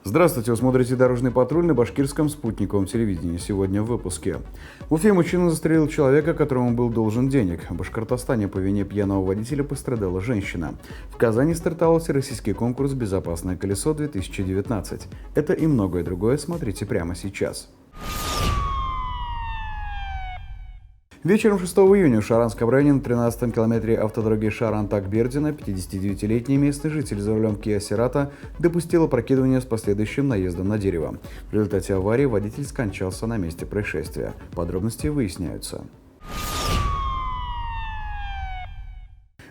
Здравствуйте, вы смотрите «Дорожный патруль» на башкирском спутниковом телевидении. Сегодня в выпуске. В Уфе мужчина застрелил человека, которому был должен денег. В Башкортостане по вине пьяного водителя пострадала женщина. В Казани стартовал всероссийский конкурс «Безопасное колесо-2019». Это и многое другое смотрите прямо сейчас. Вечером 6 июня в Шаранском районе на 13-м километре автодороги Шаран-Такбердина 59-летний местный житель за рулем Kia Cerato допустил опрокидывание с последующим наездом на дерево. В результате аварии водитель скончался на месте происшествия. Подробности выясняются.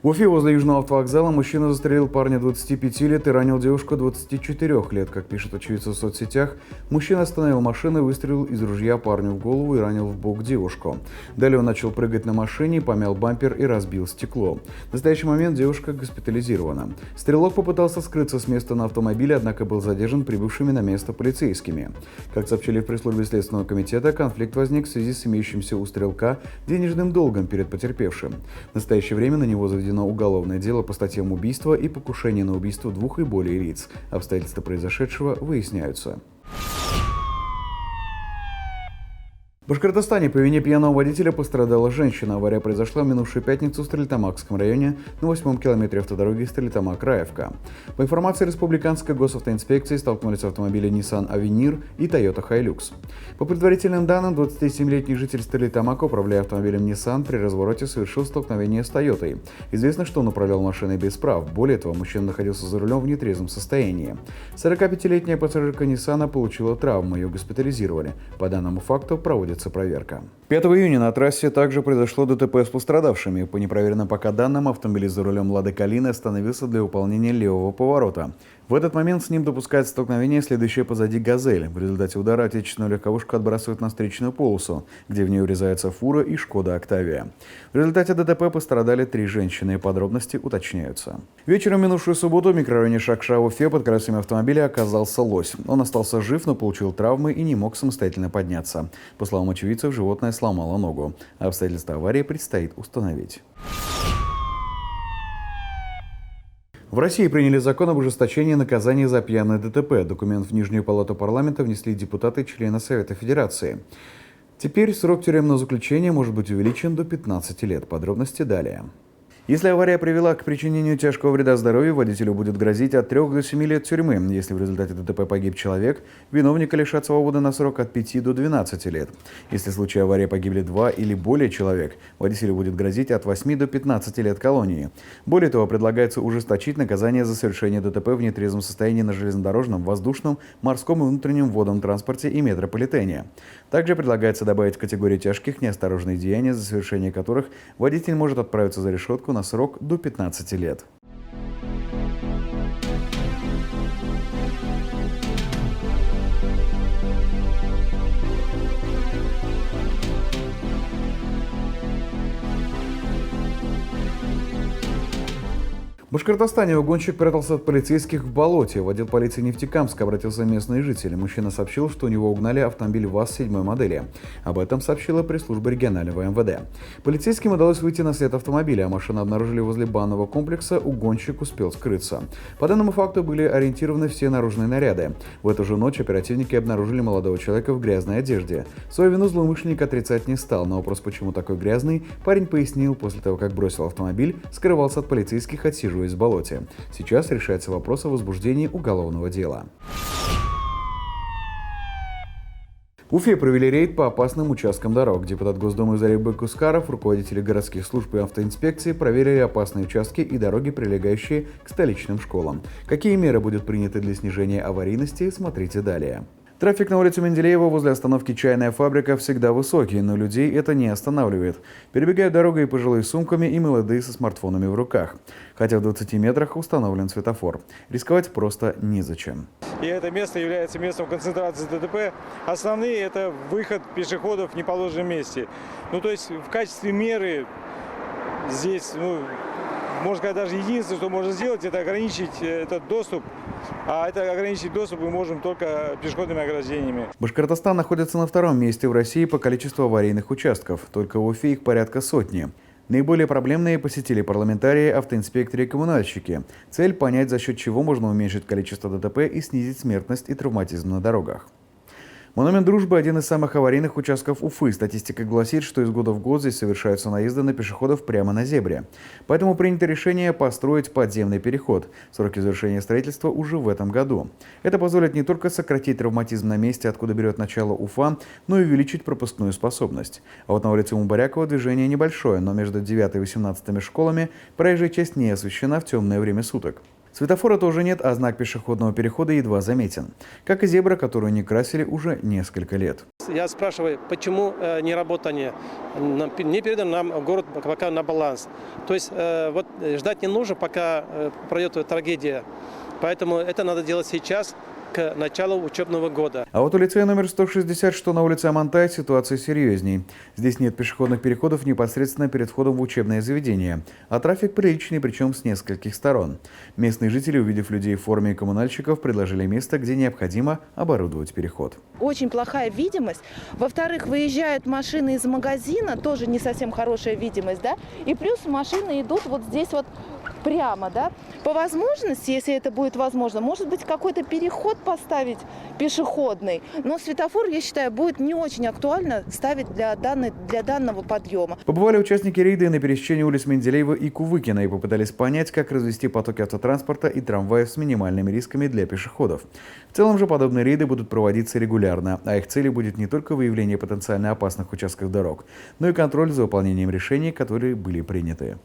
В Уфе возле Южного автовокзала мужчина застрелил парня 25 лет и ранил девушку 24 лет. Как пишут очевидцы в соцсетях, мужчина остановил машину и выстрелил из ружья парню в голову и ранил в бок девушку. Далее он начал прыгать на машине, помял бампер и разбил стекло. В настоящий момент девушка госпитализирована. Стрелок попытался скрыться с места на автомобиле, однако был задержан прибывшими на место полицейскими. Как сообщили в пресс-службе Следственного комитета, конфликт возник в связи с имеющимся у стрелка денежным долгом перед потерпевшим. В настоящее время на него заведено уголовное дело по статьям убийства и покушения на убийство двух и более лиц. Обстоятельства произошедшего выясняются. В Башкортостане по вине пьяного водителя пострадала женщина. Авария произошла в минувшую пятницу в Стерлитамакском районе на 8-м километре автодороги Стерлитамак-Раевка. По информации Республиканской госавтоинспекции столкнулись автомобили Nissan Avenir и Toyota Hilux. По предварительным данным, 27-летний житель Стерлитамака, управляя автомобилем Nissan, при развороте совершил столкновение с Toyota. Известно, что он управлял машиной без прав. Более того, мужчина находился за рулем в нетрезвом состоянии. 45-летняя пассажирка Nissan получила травму, ее госпитализировали. По данному факту проводится проверка. 5 июня на трассе также произошло ДТП с пострадавшими. По непроверенным пока данным, автомобиль за рулем «Лады Калина» остановился для выполнения левого поворота. В этот момент с ним допускает столкновение следующая позади «Газель». В результате удара отечественную легковушку отбрасывают на встречную полосу, где в нее врезается фура и «Шкода Октавия». В результате ДТП пострадали 3 женщины. Подробности уточняются. Вечером минувшую субботу в микрорайоне Шакша в Уфе под колесами автомобиля оказался лось. Он остался жив, но получил травмы и не мог самостоятельно подняться. По словам очевидцев, животное сломало ногу. Обстоятельства аварии предстоит установить. В России приняли закон об ужесточении наказаний за пьяное ДТП. Документ в Нижнюю палату парламента внесли депутаты и члены Совета Федерации. Теперь срок тюремного заключения может быть увеличен до 15 лет. Подробности далее. Если авария привела к причинению тяжкого вреда здоровью, водителю будет грозить от 3 до 7 лет тюрьмы. Если в результате ДТП погиб человек, виновника лишат свободы на срок от 5 до 12 лет. Если в случае аварии погибли 2 или более человек, водителю будет грозить от 8 до 15 лет колонии. Более того, предлагается ужесточить наказание за совершение ДТП в нетрезвом состоянии на железнодорожном, воздушном, морском и внутреннем водном транспорте и метрополитене. Также предлагается добавить в категорию тяжких неосторожные деяния, за совершение которых водитель может отправиться за решетку на срок до 15 лет. В Башкортостане угонщик прятался от полицейских в болоте. В отдел полиции Нефтекамска обратился местный житель. Мужчина сообщил, что у него угнали автомобиль ВАЗ 7 модели. Об этом сообщила пресс-служба регионального МВД. Полицейским удалось выйти на след автомобиля, а машину обнаружили возле банного комплекса. Угонщик успел скрыться. По данному факту были ориентированы все наружные наряды. В эту же ночь оперативники обнаружили молодого человека в грязной одежде. Свою вину злоумышленник отрицать не стал. На вопрос, почему такой грязный, парень пояснил, после того, как бросил автомобиль, скрывался от полицейских, отсиживаясь в болоте. Сейчас решается вопрос о возбуждении уголовного дела. В Уфе провели рейд по опасным участкам дорог. Депутат Госдумы Зарибек Ускаров, руководители городских служб и автоинспекции проверили опасные участки и дороги, прилегающие к столичным школам. Какие меры будут приняты для снижения аварийности, смотрите далее. Трафик на улице Менделеева возле остановки «Чайная фабрика» всегда высокий, но людей это не останавливает. Перебегают дорогу и пожилые с сумками, и молодые со смартфонами в руках. Хотя в 20 метрах установлен светофор. Рисковать просто незачем. И это место является местом концентрации ДТП. Основные – это выход пешеходов в неположенном месте. Ну, то есть в качестве меры здесь, ну, можно сказать, даже единственное, что можно сделать, это ограничить этот доступ. А это ограничить доступ мы можем только пешеходными ограждениями. Башкортостан находится на втором месте в России по количеству аварийных участков. Только в Уфе их порядка сотни. Наиболее проблемные посетили парламентарии, автоинспекторы и коммунальщики. Цель – понять, за счет чего можно уменьшить количество ДТП и снизить смертность и травматизм на дорогах. Монумент Дружбы – один из самых аварийных участков Уфы. Статистика гласит, что из года в год здесь совершаются наезды на пешеходов прямо на зебре. Поэтому принято решение построить подземный переход. Сроки завершения строительства уже в этом году. Это позволит не только сократить травматизм на месте, откуда берет начало Уфа, но и увеличить пропускную способность. А вот на улице Мубарякова движение небольшое, но между 9 и 18 школами проезжая часть не освещена в темное время суток. Светофора тоже нет, а знак пешеходного перехода едва заметен. Как и зебра, которую не красили уже несколько лет. Я спрашиваю, почему не работание? Не передан нам город пока на баланс. То есть вот ждать не нужно, пока пройдет трагедия. Поэтому это надо делать сейчас, к началу учебного года. А вот у лицея номер 160, что на улице Амантай, ситуация серьезней. Здесь нет пешеходных переходов непосредственно перед входом в учебное заведение. А трафик приличный, причем с нескольких сторон. Местные жители, увидев людей в форме коммунальщиков, предложили место, где необходимо оборудовать переход. Очень плохая видимость. Во-вторых, выезжают машины из магазина, тоже не совсем хорошая видимость, да? И плюс машины идут вот здесь вот прямо, да? По возможности, если это будет возможно, может быть, какой-то переход поставить пешеходный. Но светофор, я считаю, будет не очень актуально ставить для данного подъема. Побывали участники рейда на пересечении улиц Менделеева и Кувыкина и попытались понять, как развести потоки автотранспорта и трамваев с минимальными рисками для пешеходов. В целом же подобные рейды будут проводиться регулярно, а их целью будет не только выявление потенциально опасных участков дорог, но и контроль за выполнением решений, которые были приняты.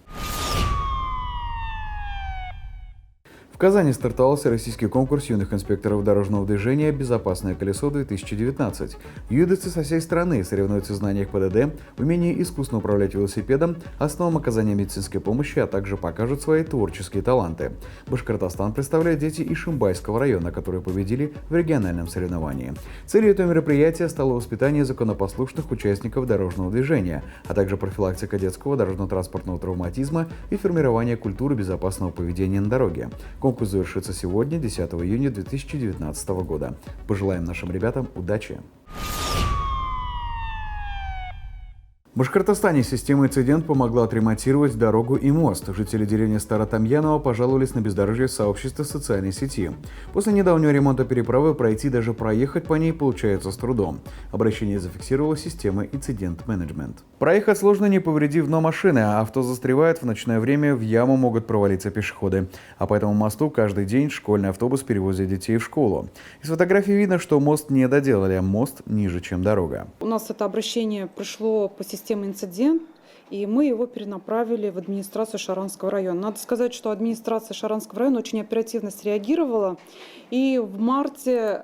В Казани стартовал всероссийский конкурс юных инспекторов дорожного движения «Безопасное колесо-2019». Юдоцы со всей страны соревнуются в знаниях ПДД, умении искусно управлять велосипедом, основам оказания медицинской помощи, а также покажут свои творческие таланты. Башкортостан представляет дети Ишимбайского района, которые победили в региональном соревновании. Целью этого мероприятия стало воспитание законопослушных участников дорожного движения, а также профилактика детского дорожно-транспортного травматизма и формирование культуры безопасного поведения на дороге. Конкурс завершится сегодня, 10 июня 2019 года. Пожелаем нашим ребятам удачи! В Башкортостане система «Инцидент» помогла отремонтировать дорогу и мост. Жители деревни Старотамьянова пожаловались на бездорожье сообщества социальной сети. После недавнего ремонта переправы пройти, даже проехать по ней получается с трудом. Обращение зафиксировала система «Инцидент Менеджмент». Проехать сложно, не повредив дно машины, а авто застревает в ночное время, в яму могут провалиться пешеходы. А по этому мосту каждый день школьный автобус перевозит детей в школу. Из фотографий видно, что мост не доделали, а мост ниже, чем дорога. У нас это обращение пришло по системе «Инцидент», и мы его перенаправили в администрацию Шаранского района. Надо сказать, что администрация Шаранского района очень оперативно среагировала, и в марте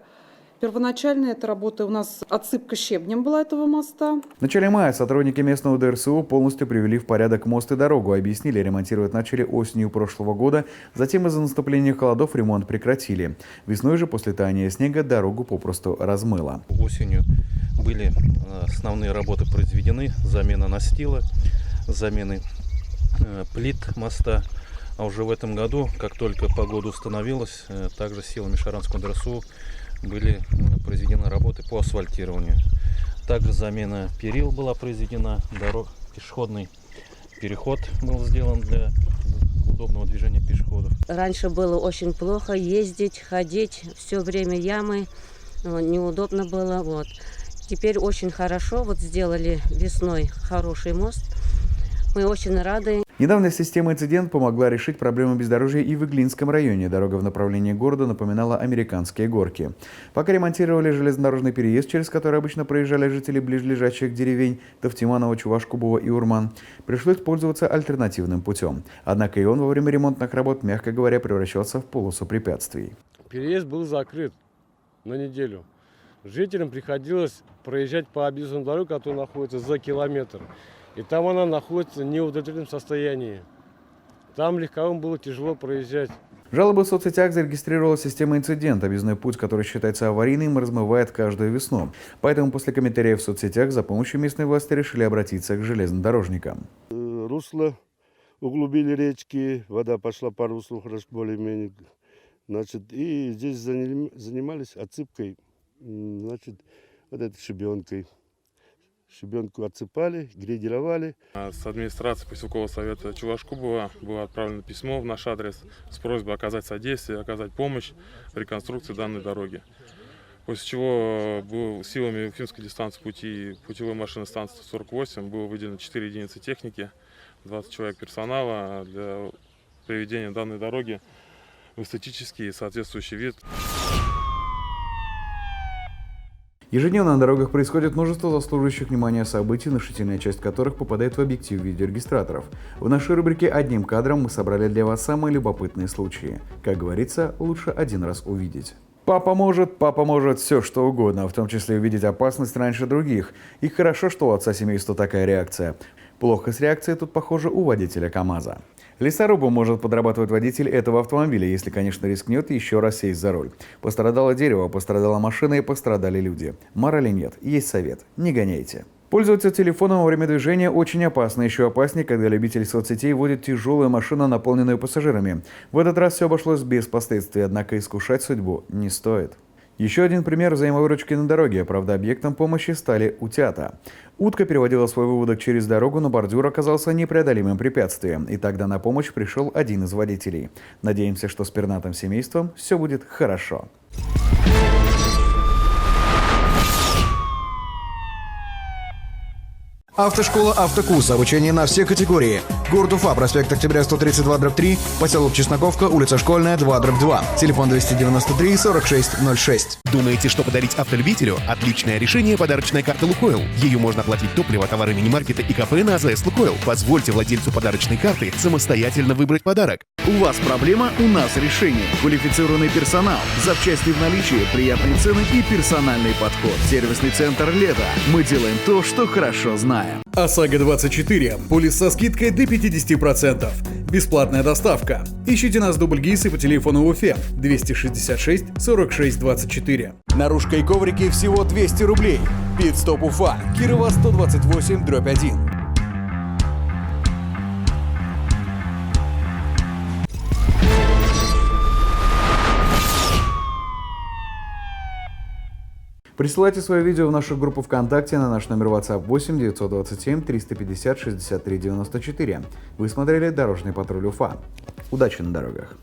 первоначально эта работа у нас отсыпка щебнем была этого моста. В начале мая сотрудники местного ДРСУ полностью привели в порядок мост и дорогу. Объяснили, ремонтировать начали осенью прошлого года, затем из-за наступления холодов ремонт прекратили. Весной же после таяния снега дорогу попросту размыло. Осенью были основные работы произведены: замена настила, замены плит моста. А уже в этом году, как только погода установилась, также силами Шаранского ДРСУ были произведены работы по асфальтированию. Также замена перил была произведена, пешеходный переход был сделан для удобного движения пешеходов. Раньше было очень плохо ездить, ходить, все время ямы, неудобно было. Вот. Теперь очень хорошо, вот сделали весной хороший мост. Мы очень рады. Недавно система «Инцидент» помогла решить проблему бездорожья и в Иглинском районе. Дорога в направлении города напоминала американские горки. Пока ремонтировали железнодорожный переезд, через который обычно проезжали жители ближайших деревень Тавтиманово, Чувашкубово и Урман, пришлось пользоваться альтернативным путем. Однако и он во время ремонтных работ, мягко говоря, превращался в полосу препятствий. Переезд был закрыт на неделю. Жителям приходилось проезжать по объездной дороге, которая находится за километр. И там она находится в неудовлетворительном состоянии. Там легковым было тяжело проезжать. Жалобы в соцсетях зарегистрировала система «Инцидент». Объездной путь, который считается аварийным, размывает каждую весну. Поэтому после комментариев в соцсетях за помощью местной власти решили обратиться к железнодорожникам. Русло углубили речки, вода пошла по руслу хорошо, более-менее. Значит, и здесь занимались отсыпкой, значит, вот этой щебенкой. Щебенку отсыпали, грейдировали. С администрации поселкового совета Чувашкубова было отправлено письмо в наш адрес с просьбой оказать содействие, оказать помощь в реконструкции данной дороги. После чего был силами Уфимской дистанции путевой машины станции 48 было выделено 4 единицы техники, 20 человек персонала для приведения данной дороги в эстетический и соответствующий вид. Ежедневно на дорогах происходит множество заслуживающих внимания событий, внушительная часть которых попадает в объектив видеорегистраторов. В нашей рубрике «Одним кадром» мы собрали для вас самые любопытные случаи. Как говорится, лучше один раз увидеть. Папа может все что угодно, в том числе увидеть опасность раньше других. И хорошо, что у отца семейства такая реакция. Плохо с реакцией тут, похоже, у водителя КамАЗа. Лесорубом может подрабатывать водитель этого автомобиля, если, конечно, рискнет еще раз сесть за руль. Пострадало дерево, пострадала машина и пострадали люди. Морали нет, есть совет – не гоняйте. Пользоваться телефоном во время движения очень опасно. Еще опаснее, когда любитель соцсетей водит тяжелую машину, наполненную пассажирами. В этот раз все обошлось без последствий, однако искушать судьбу не стоит. Еще один пример взаимовыручки на дороге. Правда, объектом помощи стали утята. Утка переводила свой выводок через дорогу, но бордюр оказался непреодолимым препятствием. И тогда на помощь пришел один из водителей. Надеемся, что с пернатым семейством все будет хорошо. Автошкола «Автокурс». Обучение на все категории. Город Уфа, проспект Октября 132/3, поселок Чесноковка, улица Школьная, 2/2. Телефон 293 4606. Думаете, что подарить автолюбителю? Отличное решение — подарочная карта «Лукойл». Ее можно оплатить топливо, товары мини-маркета и кафе на АЗС «Лукойл». Позвольте владельцу подарочной карты самостоятельно выбрать подарок. У вас проблема, у нас решение. Квалифицированный персонал, запчасти в наличии, приятные цены и персональный подход. Сервисный центр «Лето». Мы делаем то, что хорошо знаем. ОСАГО 24. Полис со скидкой до 50%. Бесплатная доставка. Ищите нас в Дубльгиз по телефону в Уфе 266 46 24. Наружка и коврики всего 200 рублей. Пит-стоп Уфа. Кирова 128/1. Присылайте свое видео в нашу группу ВКонтакте на наш номер WhatsApp 8 927 350 63 94. Вы смотрели «Дорожный патруль Уфа». Удачи на дорогах!